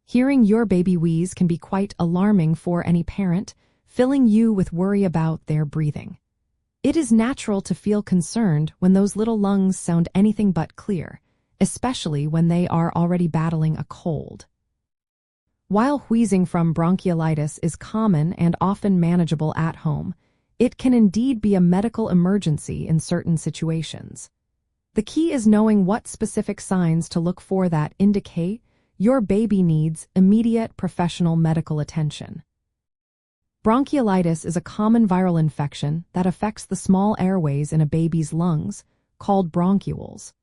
Hearing your baby wheeze can be quite alarming for any parent, filling you with worry about their breathing. It is natural to feel concerned when those little lungs sound anything but clear, especially when they are already battling a cold. While wheezing from bronchiolitis is common and often manageable at home, it can indeed be a medical emergency in certain situations. The key is knowing what specific signs to look for that indicate your baby needs immediate professional medical attention. Bronchiolitis is a common viral infection that affects the small airways in a baby's lungs, called bronchioles.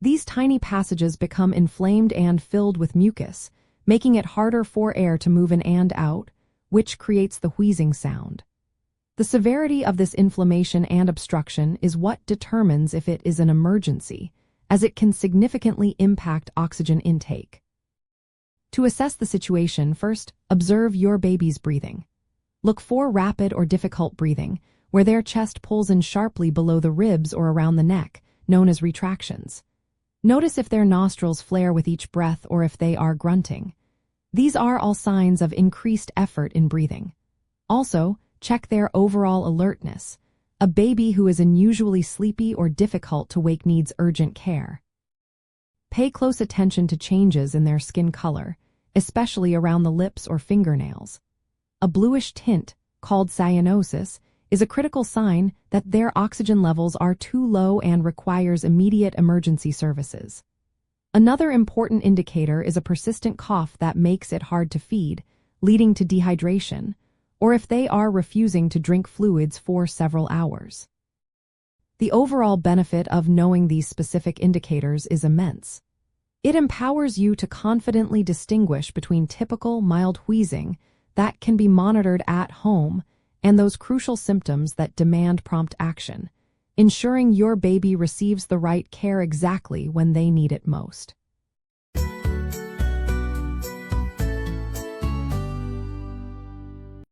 These tiny passages become inflamed and filled with mucus, making it harder for air to move in and out, which creates the wheezing sound. The severity of this inflammation and obstruction is what determines if it is an emergency, as it can significantly impact oxygen intake. To assess the situation, first, observe your baby's breathing. Look for rapid or difficult breathing, where their chest pulls in sharply below the ribs or around the neck, known as retractions. Notice if their nostrils flare with each breath or if they are grunting. These are all signs of increased effort in breathing. Also, check their overall alertness. A baby who is unusually sleepy or difficult to wake needs urgent care. Pay close attention to changes in their skin color, especially around the lips or fingernails. A bluish tint, called cyanosis, is a critical sign that their oxygen levels are too low and requires immediate emergency services. Another important indicator is a persistent cough that makes it hard to feed, leading to dehydration, or if they are refusing to drink fluids for several hours. The overall benefit of knowing these specific indicators is immense. It empowers you to confidently distinguish between typical mild wheezing that can be monitored at home and those crucial symptoms that demand prompt action, ensuring your baby receives the right care exactly when they need it most.